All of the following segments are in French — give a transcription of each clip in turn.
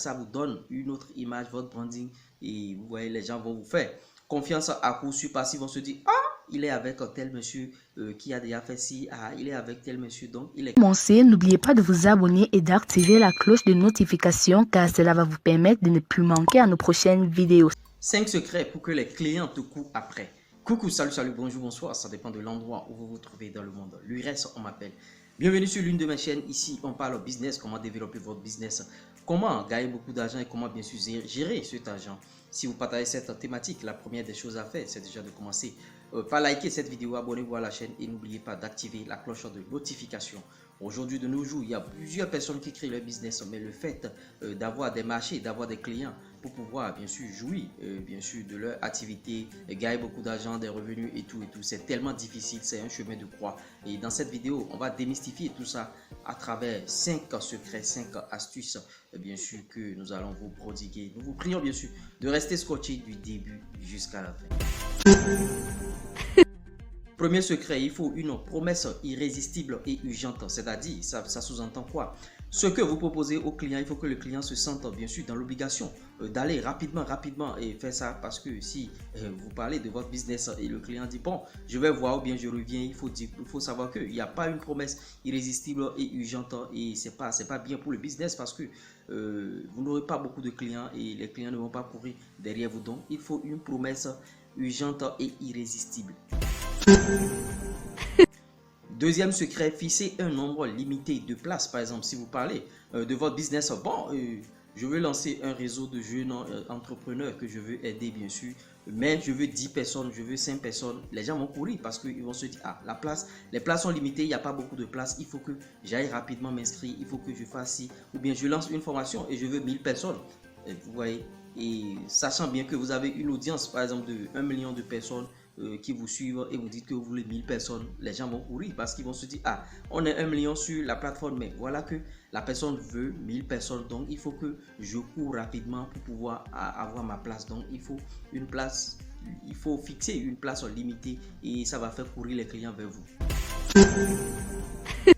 Ça vous donne une autre image, votre branding, et vous voyez, les gens vont vous faire confiance à coup sûr parce qu'ils vont se dire, ah, il est avec tel monsieur qui a déjà fait ci, ah, il est avec tel monsieur, donc il est... Commencez, n'oubliez pas de vous abonner et d'activer la cloche de notification car cela va vous permettre de ne plus manquer à nos prochaines vidéos. 5 secrets pour que les clients te courent après. Coucou, salut, bonjour, bonsoir, ça dépend de l'endroit où vous vous trouvez dans le monde. L'URS, on m'appelle. Bienvenue sur l'une de mes chaînes. Ici, on parle business, comment développer votre business, comment gagner beaucoup d'argent et comment bien sûr gérer cet argent. Si vous partagez cette thématique, la première des choses à faire, c'est déjà de commencer par liker cette vidéo, abonnez-vous à la chaîne et n'oubliez pas d'activer la cloche de notification. Aujourd'hui, de nos jours, il y a plusieurs personnes qui créent leur business, mais le fait d'avoir des marchés, d'avoir des clients pour pouvoir bien sûr jouir bien sûr de leur activité, gagner beaucoup d'argent, des revenus et tout, c'est tellement difficile, c'est un chemin de croix. Et dans cette vidéo, on va démystifier tout ça à travers 5 secrets, 5 astuces bien sûr que nous allons vous prodiguer. Nous vous prions bien sûr de rester scotché du début jusqu'à la fin. Premier secret, il faut une promesse irrésistible et urgente, c'est-à-dire, ça sous-entend quoi? Ce que vous proposez au client, il faut que le client se sente bien sûr dans l'obligation d'aller rapidement et faire ça parce que si vous parlez de votre business et le client dit bon, je vais voir ou bien je reviens, il faut savoir qu'il n'y a pas une promesse irrésistible et urgente et c'est pas bien pour le business parce que vous n'aurez pas beaucoup de clients et les clients ne vont pas courir derrière vous. Donc, il faut une promesse urgente et irrésistible. Deuxième secret, fixez un nombre limité de places. Par exemple, si vous parlez de votre business, bon, je veux lancer un réseau de jeunes entrepreneurs que je veux aider bien sûr, mais je veux 10 personnes, je veux 5 personnes. Les gens vont courir parce qu'ils vont se dire, ah, les places sont limitées, il n'y a pas beaucoup de places, il faut que j'aille rapidement m'inscrire, il faut que je fasse ci, ou bien je lance une formation et je veux 1000 personnes. Et vous voyez, et sachant bien que vous avez une audience, par exemple, de 1 million de personnes, qui vous suivent et vous dites que vous voulez 1000 personnes, les gens vont courir parce qu'ils vont se dire, ah, on est 1 million sur la plateforme, mais voilà que la personne veut 1000 personnes, donc il faut que je cours rapidement pour pouvoir avoir ma place. Donc il faut une place, il faut fixer une place limitée et ça va faire courir les clients vers vous.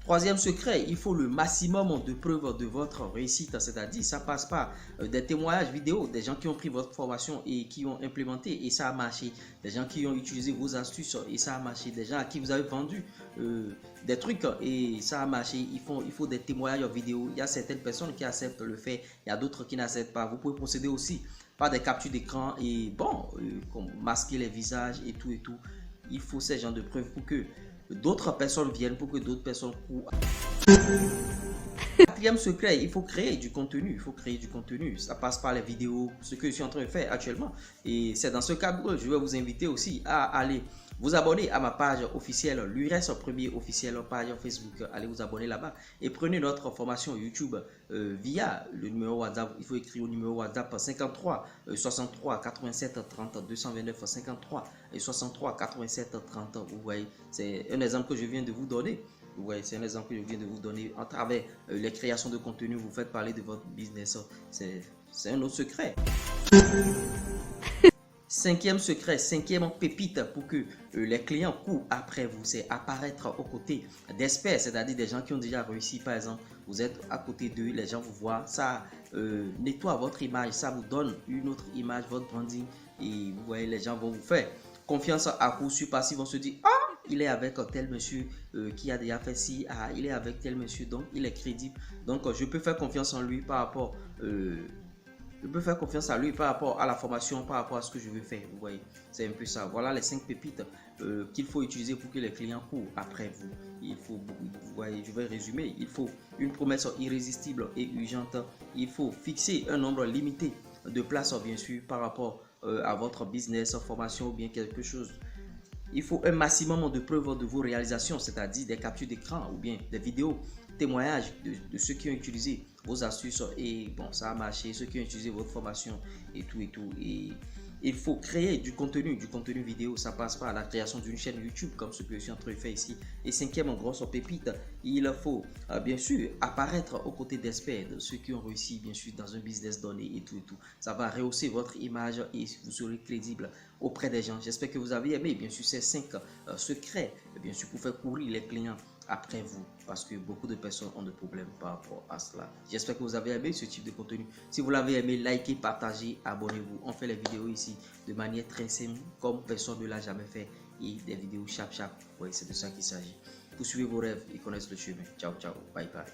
Troisième secret, il faut le maximum de preuves de votre réussite, c'est-à-dire ça passe par des témoignages vidéo, des gens qui ont pris votre formation et qui ont implémenté et ça a marché, des gens qui ont utilisé vos astuces et ça a marché, des gens à qui vous avez vendu des trucs et ça a marché. Il faut des témoignages vidéo. Il y a certaines personnes qui acceptent le fait, il y a d'autres qui n'acceptent pas. Vous pouvez procéder aussi par des captures d'écran et bon, masquer les visages et tout. Il faut ces genres de preuves pour que d'autres personnes viennent, pour que d'autres personnes courent. Quatrième secret, il faut créer du contenu. Il faut créer du contenu. Ça passe par les vidéos, ce que je suis en train de faire actuellement. Et c'est dans ce cadre que je vais vous inviter aussi à aller vous abonner à ma page officielle, l'URS Premier officiel page Facebook. Allez vous abonner là-bas et prenez notre formation YouTube via le numéro WhatsApp. Il faut écrire au numéro WhatsApp 53 63 87 30 229 53 et 63 87 30. Vous voyez, c'est un exemple que je viens de vous donner. Ouais, c'est un exemple que je viens de vous donner à travers les créations de contenu. Vous faites parler de votre business. C'est un autre secret. Cinquième secret, cinquième pépite pour que les clients courent après vous, c'est apparaître aux côtés d'experts, c'est-à-dire des gens qui ont déjà réussi. Par exemple, vous êtes à côté d'eux, les gens vous voient, ça nettoie votre image, ça vous donne une autre image, votre branding, et vous voyez, les gens vont vous faire confiance à coup sûr parce qu'ils vont se dire, ah, il est avec tel monsieur qui a déjà fait ci, ah, il est avec tel monsieur, donc il est crédible, donc je peux faire confiance en lui par rapport je peux faire confiance à lui par rapport à la formation, par rapport à ce que je veux faire. Vous voyez, c'est un peu ça. Voilà les 5 pépites qu'il faut utiliser pour que les clients courent après vous. Il faut, vous voyez, je vais résumer. Il faut une promesse irrésistible et urgente. Il faut fixer un nombre limité de places, bien sûr, par rapport à votre business, formation ou bien quelque chose. Il faut un maximum de preuves de vos réalisations, c'est-à-dire des captures d'écran ou bien des vidéos, témoignages de ceux qui ont utilisé vos astuces et bon, ça a marché, ceux qui ont utilisé votre formation et tout. Et il faut créer du contenu vidéo. Ça passe par la création d'une chaîne YouTube comme ce que je suis en train de faire ici. Et cinquième grosse pépite, il faut bien sûr apparaître aux côtés d'experts, de ceux qui ont réussi bien sûr dans un business donné et tout. Ça va rehausser votre image et vous serez crédible auprès des gens. J'espère que vous avez aimé bien sûr ces 5 secrets bien sûr pour faire courir les clients après vous, parce que beaucoup de personnes ont des problèmes par rapport à cela. J'espère que vous avez aimé ce type de contenu. Si vous l'avez aimé, likez, partagez, abonnez-vous. On fait les vidéos ici de manière très simple, comme personne ne l'a jamais fait, et des vidéos chap. Oui, c'est de ça qu'il s'agit. Poursuivez vos rêves et connaissez le chemin. Ciao, ciao, bye bye.